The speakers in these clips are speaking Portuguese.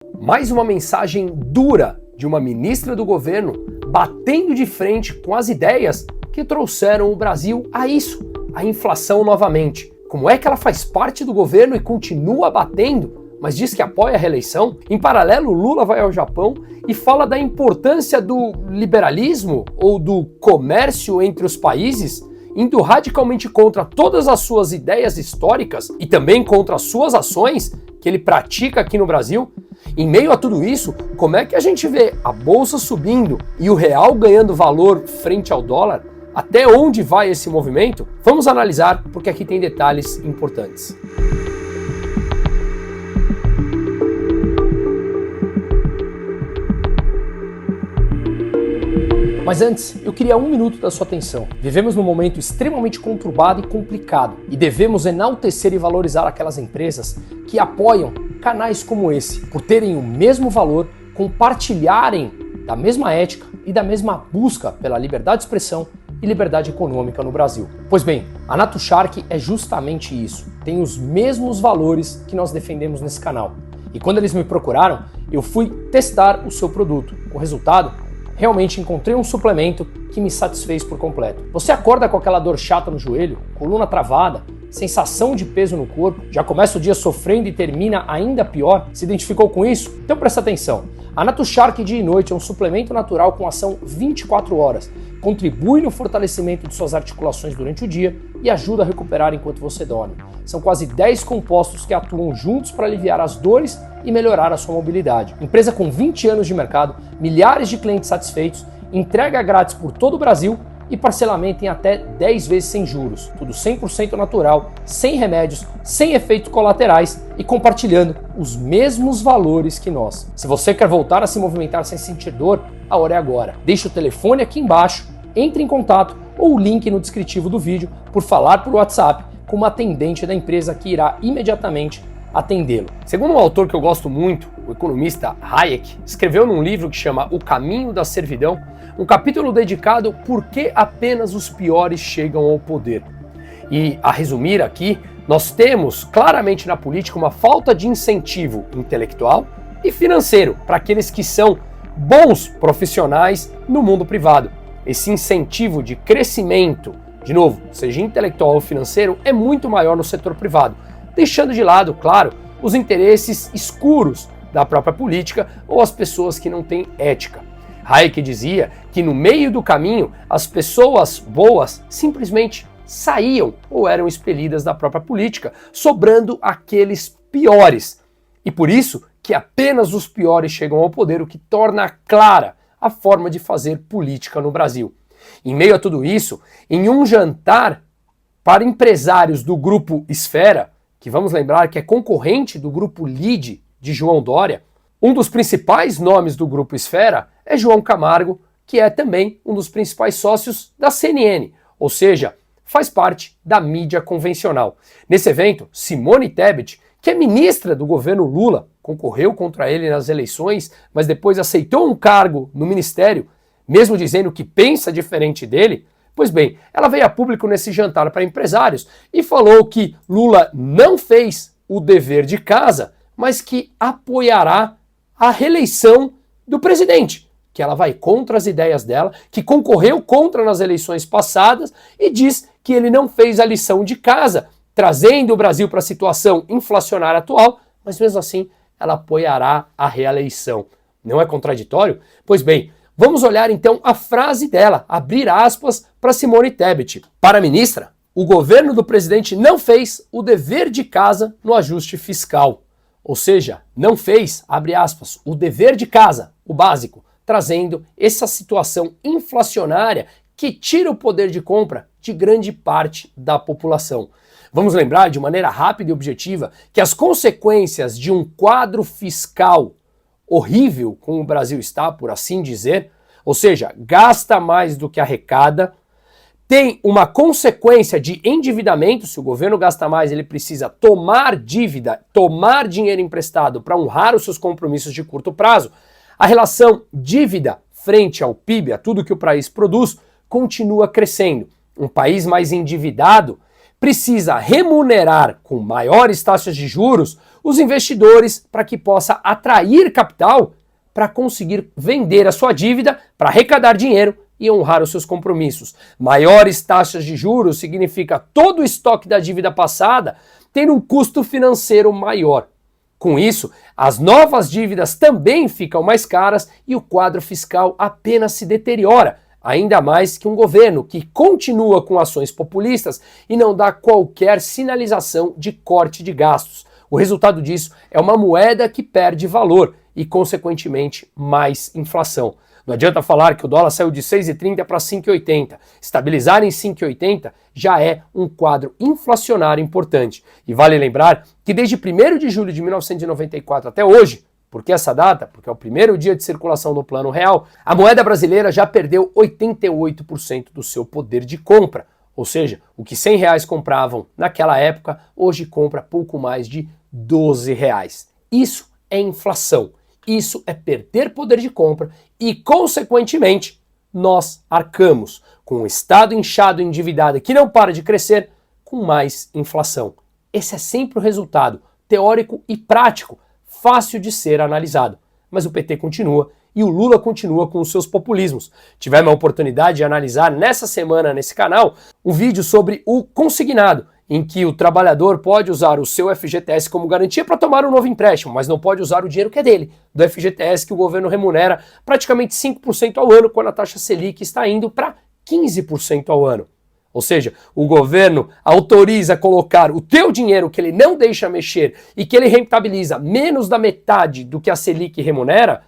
Mais uma mensagem dura de uma ministra do governo batendo de frente com as ideias que trouxeram o Brasil a isso, a inflação novamente. Como é que ela faz parte do governo e continua batendo, mas diz que apoia a reeleição? Em paralelo, Lula vai ao Japão e fala da importância do liberalismo ou do comércio entre os países, indo radicalmente contra todas as suas ideias históricas e também contra as suas ações que ele pratica aqui no Brasil. Em meio a tudo isso, como é que a gente vê a bolsa subindo e o real ganhando valor frente ao dólar? Até onde vai esse movimento? Vamos analisar, porque aqui tem detalhes importantes. Mas antes, eu queria 1 minuto da sua atenção. Vivemos num momento extremamente conturbado e complicado e devemos enaltecer e valorizar aquelas empresas que apoiam canais como esse, por terem o mesmo valor, compartilharem da mesma ética e da mesma busca pela liberdade de expressão e liberdade econômica no Brasil. Pois bem, a Naturgy é justamente isso, tem os mesmos valores que nós defendemos nesse canal. E quando eles me procuraram, eu fui testar o seu produto. O resultado, realmente encontrei um suplemento que me satisfez por completo. Você acorda com aquela dor chata no joelho, coluna travada, sensação de peso no corpo, já começa o dia sofrendo e termina ainda pior? Se identificou com isso? Então presta atenção. A Naturgy Dia e Noite é um suplemento natural com ação 24 horas. Contribui no fortalecimento de suas articulações durante o dia e ajuda a recuperar enquanto você dorme. São quase 10 compostos que atuam juntos para aliviar as dores e melhorar a sua mobilidade. Empresa com 20 anos de mercado, milhares de clientes satisfeitos, entrega grátis por todo o Brasil e parcelamento em até 10 vezes sem juros. Tudo 100% natural, sem remédios, sem efeitos colaterais e compartilhando os mesmos valores que nós. Se você quer voltar a se movimentar sem sentir dor, a hora é agora. Deixe o telefone aqui embaixo, entre em contato ou o link no descritivo do vídeo por falar por WhatsApp com uma atendente da empresa que irá imediatamente atendê-lo. Segundo um autor que eu gosto muito, o economista Hayek, escreveu num livro que chama O Caminho da Servidão, um capítulo dedicado por que apenas os piores chegam ao poder. E, a resumir aqui, nós temos claramente na política uma falta de incentivo intelectual e financeiro para aqueles que são bons profissionais no mundo privado. Esse incentivo de crescimento, de novo, seja intelectual ou financeiro, é muito maior no setor privado, deixando de lado, claro, os interesses escuros da própria política ou as pessoas que não têm ética. Hayek dizia que no meio do caminho as pessoas boas simplesmente saíam ou eram expelidas da própria política, sobrando aqueles piores. E por isso que apenas os piores chegam ao poder, o que torna clara a forma de fazer política no Brasil. Em meio a tudo isso, em um jantar para empresários do grupo Esfera, que vamos lembrar que é concorrente do grupo Lide de João Dória, um dos principais nomes do grupo Esfera é João Camargo, que é também um dos principais sócios da CNN, ou seja, faz parte da mídia convencional. Nesse evento, Simone Tebet, que é ministra do governo Lula, concorreu contra ele nas eleições, mas depois aceitou um cargo no ministério, mesmo dizendo que pensa diferente dele. Pois bem, ela veio a público nesse jantar para empresários e falou que Lula não fez o dever de casa, mas que apoiará a reeleição do presidente, que ela vai contra as ideias dela, que concorreu contra nas eleições passadas e diz que ele não fez a lição de casa, trazendo o Brasil para a situação inflacionária atual, mas mesmo assim ela apoiará a reeleição. Não é contraditório? Pois bem, vamos olhar então a frase dela, abrir aspas para Simone Tebet. Para a ministra, o governo do presidente não fez o dever de casa no ajuste fiscal. Ou seja, não fez, abre aspas, o dever de casa, o básico, trazendo essa situação inflacionária que tira o poder de compra de grande parte da população. Vamos lembrar de maneira rápida e objetiva que as consequências de um quadro fiscal horrível como o Brasil está, por assim dizer, ou seja, gasta mais do que arrecada, tem uma consequência de endividamento. Se o governo gasta mais, ele precisa tomar dívida, tomar dinheiro emprestado para honrar os seus compromissos de curto prazo. A relação dívida frente ao PIB, a tudo que o país produz, continua crescendo. Um país mais endividado precisa remunerar com maiores taxas de juros os investidores para que possa atrair capital para conseguir vender a sua dívida, para arrecadar dinheiro e honrar os seus compromissos. Maiores taxas de juros significa todo o estoque da dívida passada ter um custo financeiro maior. Com isso, as novas dívidas também ficam mais caras e o quadro fiscal apenas se deteriora, ainda mais que um governo que continua com ações populistas e não dá qualquer sinalização de corte de gastos. O resultado disso é uma moeda que perde valor e, consequentemente, mais inflação. Não adianta falar que o dólar saiu de 6,30 para 5,80. Estabilizar em 5,80 já é um quadro inflacionário importante. E vale lembrar que desde 1º de julho de 1994 até hoje, por que essa data? Porque é o primeiro dia de circulação do Plano Real, a moeda brasileira já perdeu 88% do seu poder de compra. Ou seja, o que R$100 compravam naquela época, hoje compra pouco mais de R$12. Isso é inflação. Isso é perder poder de compra e, consequentemente, nós arcamos com um Estado inchado e endividado que não para de crescer, com mais inflação. Esse é sempre o resultado teórico e prático, fácil de ser analisado. Mas o PT continua e o Lula continua com os seus populismos. Tivemos a oportunidade de analisar nessa semana nesse canal um vídeo sobre o consignado, em que o trabalhador pode usar o seu FGTS como garantia para tomar um novo empréstimo, mas não pode usar o dinheiro que é dele, do FGTS que o governo remunera praticamente 5% ao ano, quando a taxa Selic está indo para 15% ao ano. Ou seja, o governo autoriza colocar o teu dinheiro que ele não deixa mexer e que ele rentabiliza menos da metade do que a Selic remunera,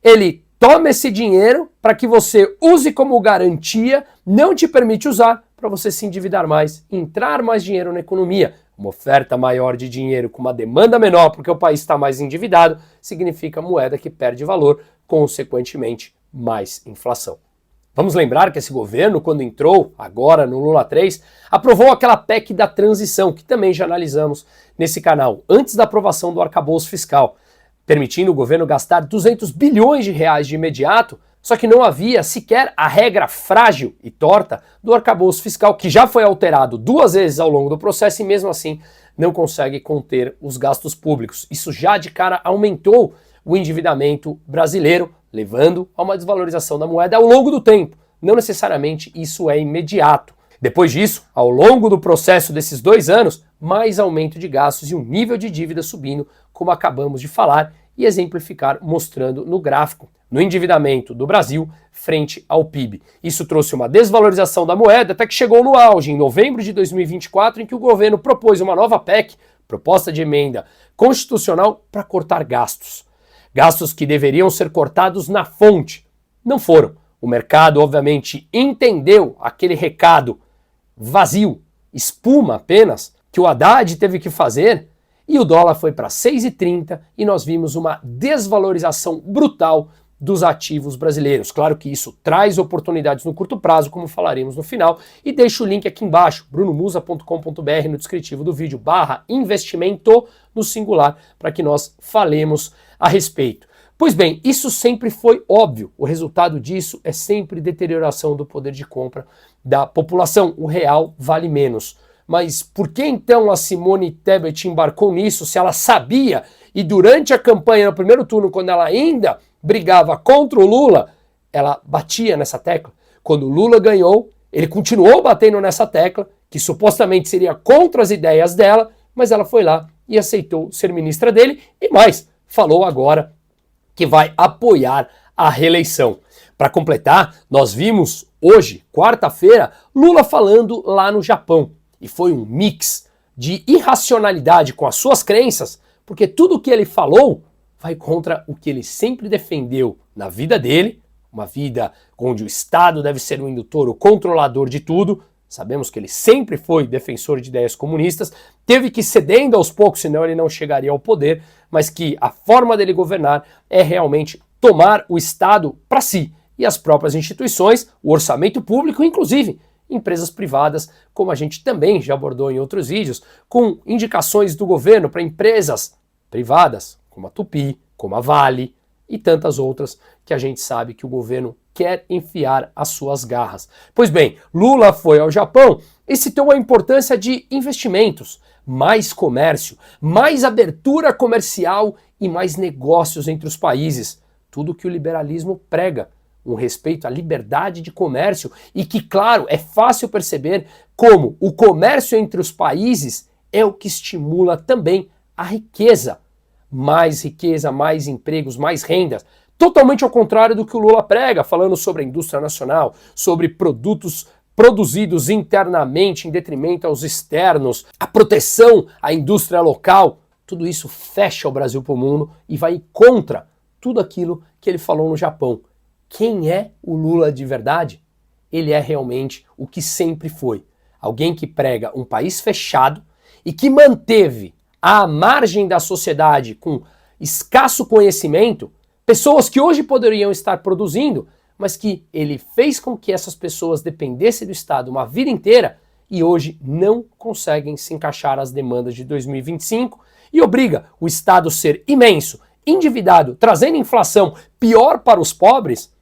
ele toma esse dinheiro para que você use como garantia, não te permite usar, para você se endividar mais, entrar mais dinheiro na economia. Uma oferta maior de dinheiro com uma demanda menor porque o país está mais endividado, significa moeda que perde valor, consequentemente mais inflação. Vamos lembrar que esse governo, quando entrou, agora no Lula 3, aprovou aquela PEC da transição, que também já analisamos nesse canal, antes da aprovação do arcabouço fiscal, permitindo o governo gastar 200 bilhões de reais de imediato, só que não havia sequer a regra frágil e torta do arcabouço fiscal, que já foi alterado 2 vezes ao longo do processo e mesmo assim não consegue conter os gastos públicos. Isso já de cara aumentou o endividamento brasileiro, levando a uma desvalorização da moeda ao longo do tempo. Não necessariamente isso é imediato. Depois disso, ao longo do processo desses 2 anos, mais aumento de gastos e um nível de dívida subindo, como acabamos de falar e exemplificar mostrando no gráfico, no endividamento do Brasil frente ao PIB. Isso trouxe uma desvalorização da moeda até que chegou no auge em novembro de 2024, em que o governo propôs uma nova PEC, proposta de emenda constitucional, para cortar gastos. Gastos que deveriam ser cortados na fonte. Não foram. O mercado, obviamente, entendeu aquele recado vazio, espuma apenas, que o Haddad teve que fazer, e o dólar foi para 6,30 e nós vimos uma desvalorização brutal dos ativos brasileiros. Claro que isso traz oportunidades no curto prazo, como falaremos no final, e deixo o link aqui embaixo, brunomusa.com.br, no descritivo do vídeo, /investimento no singular, para que nós falemos a respeito. Pois bem, isso sempre foi óbvio, o resultado disso é sempre deterioração do poder de compra da população, o real vale menos. Mas por que então a Simone Tebet embarcou nisso se ela sabia e durante a campanha, no primeiro turno, quando ela ainda brigava contra o Lula, ela batia nessa tecla? Quando o Lula ganhou, ele continuou batendo nessa tecla, que supostamente seria contra as ideias dela, mas ela foi lá e aceitou ser ministra dele e mais, falou agora que vai apoiar a reeleição. Para completar, nós vimos hoje, quarta-feira, Lula falando lá no Japão. E foi um mix de irracionalidade com as suas crenças, porque tudo o que ele falou vai contra o que ele sempre defendeu na vida dele, uma vida onde o Estado deve ser o indutor, o controlador de tudo. Sabemos que ele sempre foi defensor de ideias comunistas, teve que ir cedendo aos poucos, senão ele não chegaria ao poder, mas que a forma dele governar é realmente tomar o Estado para si e as próprias instituições, o orçamento público, inclusive empresas privadas, como a gente também já abordou em outros vídeos, com indicações do governo para empresas privadas, como a Tupi, como a Vale e tantas outras que a gente sabe que o governo quer enfiar as suas garras. Pois bem, Lula foi ao Japão e citou a importância de investimentos, mais comércio, mais abertura comercial e mais negócios entre os países. Tudo que o liberalismo prega, um respeito à liberdade de comércio e que, claro, é fácil perceber como o comércio entre os países é o que estimula também a riqueza. Mais riqueza, mais empregos, mais rendas. Totalmente ao contrário do que o Lula prega, falando sobre a indústria nacional, sobre produtos produzidos internamente em detrimento aos externos, a proteção à indústria local. Tudo isso fecha o Brasil para o mundo e vai contra tudo aquilo que ele falou no Japão. Quem é o Lula de verdade? Ele é realmente o que sempre foi. Alguém que prega um país fechado e que manteve à margem da sociedade com escasso conhecimento pessoas que hoje poderiam estar produzindo, mas que ele fez com que essas pessoas dependessem do Estado uma vida inteira e hoje não conseguem se encaixar às demandas de 2025 e obriga o Estado a ser imenso, endividado, trazendo inflação pior para os pobres,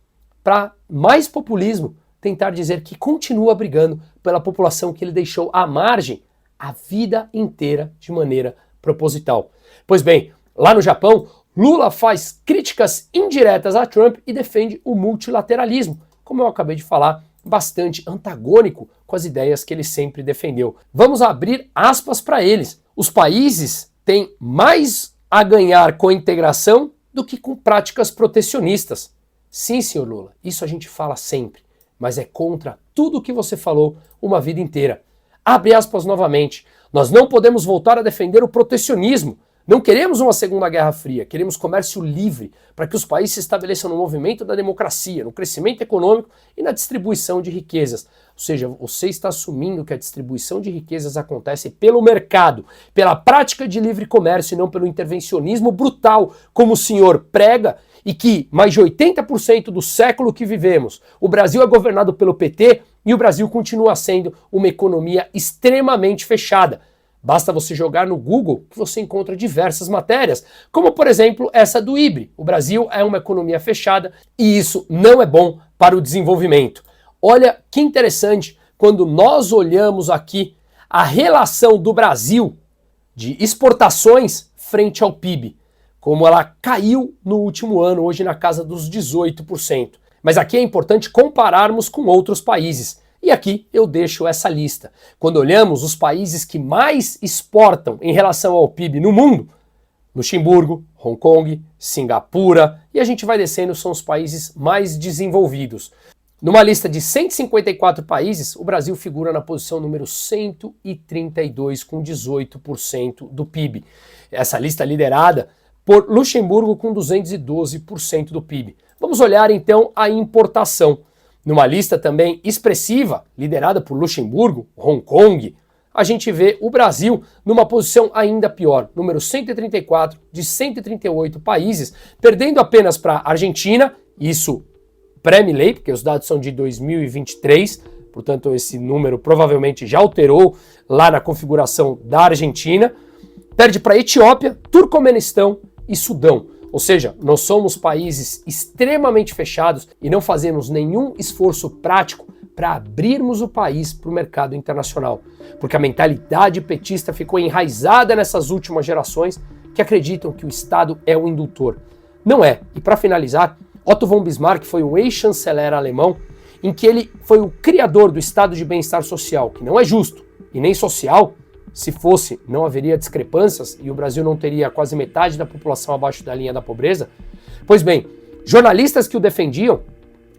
para mais populismo tentar dizer que continua brigando pela população que ele deixou à margem a vida inteira de maneira proposital. Pois bem, lá no Japão, Lula faz críticas indiretas a Trump e defende o multilateralismo, como eu acabei de falar, bastante antagônico com as ideias que ele sempre defendeu. Vamos abrir aspas para eles. Os países têm mais a ganhar com a integração do que com práticas protecionistas. Sim, senhor Lula, isso a gente fala sempre, mas é contra tudo o que você falou uma vida inteira. Abre aspas novamente. Nós não podemos voltar a defender o protecionismo. Não queremos uma segunda guerra fria, queremos comércio livre para que os países se estabeleçam no movimento da democracia, no crescimento econômico e na distribuição de riquezas. Ou seja, você está assumindo que a distribuição de riquezas acontece pelo mercado, pela prática de livre comércio e não pelo intervencionismo brutal, como o senhor prega, e que mais de 80% do século que vivemos, o Brasil é governado pelo PT e o Brasil continua sendo uma economia extremamente fechada. Basta você jogar no Google que você encontra diversas matérias, como por exemplo essa do IBRE. O Brasil é uma economia fechada e isso não é bom para o desenvolvimento. Olha que interessante quando nós olhamos aqui a relação do Brasil de exportações frente ao PIB, como ela caiu no último ano, hoje na casa dos 18%. Mas aqui é importante compararmos com outros países. E aqui eu deixo essa lista. Quando olhamos os países que mais exportam em relação ao PIB no mundo, Luxemburgo, Hong Kong, Singapura, e a gente vai descendo, são os países mais desenvolvidos. Numa lista de 154 países, o Brasil figura na posição número 132, com 18% do PIB. Essa lista é liderada por Luxemburgo, com 212% do PIB. Vamos olhar então a importação. Numa lista também expressiva, liderada por Luxemburgo, Hong Kong, a gente vê o Brasil numa posição ainda pior, número 134 de 138 países, perdendo apenas para a Argentina, isso pré-Milei, porque os dados são de 2023, portanto esse número provavelmente já alterou lá na configuração da Argentina, perde para a Etiópia, Turcomenistão e Sudão. Ou seja, nós somos países extremamente fechados e não fazemos nenhum esforço prático para abrirmos o país para o mercado internacional. Porque a mentalidade petista ficou enraizada nessas últimas gerações que acreditam que o Estado é o indutor. Não é. E para finalizar, Otto von Bismarck foi o ex-chanceler alemão em que ele foi o criador do estado de bem-estar social, que não é justo e nem social. Se fosse, não haveria discrepâncias e o Brasil não teria quase metade da população abaixo da linha da pobreza. Pois bem, jornalistas que o defendiam,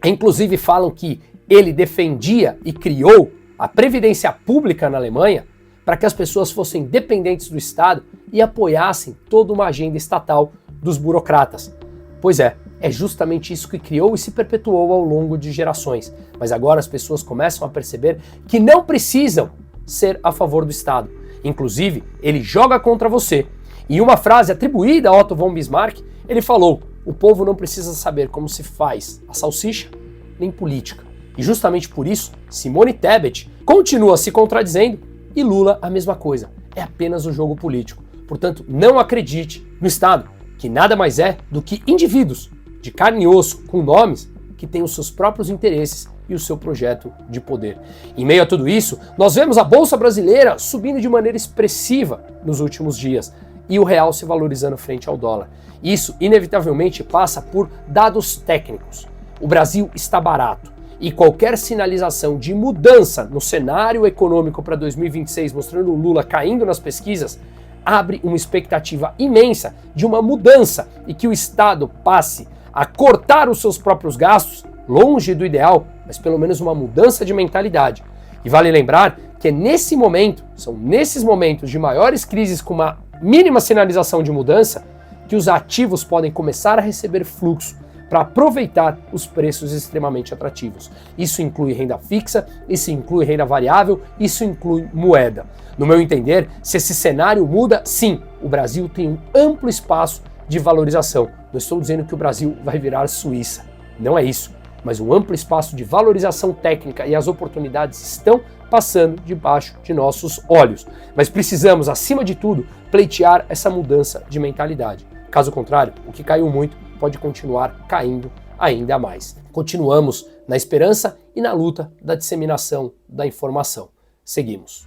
inclusive falam que ele defendia e criou a previdência pública na Alemanha para que as pessoas fossem dependentes do Estado e apoiassem toda uma agenda estatal dos burocratas. Pois é justamente isso que criou e se perpetuou ao longo de gerações. Mas agora as pessoas começam a perceber que não precisam ser a favor do Estado. Inclusive, ele joga contra você. Em uma frase atribuída a Otto von Bismarck, ele falou: o povo não precisa saber como se faz a salsicha, nem política. E justamente por isso, Simone Tebet continua se contradizendo e Lula a mesma coisa. É apenas um jogo político. Portanto, não acredite no Estado, que nada mais é do que indivíduos de carne e osso, com nomes, que tem os seus próprios interesses e o seu projeto de poder. Em meio a tudo isso, nós vemos a Bolsa Brasileira subindo de maneira expressiva nos últimos dias e o real se valorizando frente ao dólar. Isso, inevitavelmente, passa por dados técnicos. O Brasil está barato e qualquer sinalização de mudança no cenário econômico para 2026, mostrando o Lula caindo nas pesquisas, abre uma expectativa imensa de uma mudança e que o Estado passe a cortar os seus próprios gastos, longe do ideal, mas pelo menos uma mudança de mentalidade. E vale lembrar que é nesse momento, são nesses momentos de maiores crises com uma mínima sinalização de mudança, que os ativos podem começar a receber fluxo para aproveitar os preços extremamente atrativos. Isso inclui renda fixa, isso inclui renda variável, isso inclui moeda. No meu entender, se esse cenário muda, sim, o Brasil tem um amplo espaço de valorização. Não estou dizendo que o Brasil vai virar Suíça, não é isso, mas um amplo espaço de valorização técnica e as oportunidades estão passando debaixo de nossos olhos. Mas precisamos, acima de tudo, pleitear essa mudança de mentalidade. Caso contrário, o que caiu muito pode continuar caindo ainda mais. Continuamos na esperança e na luta da disseminação da informação. Seguimos.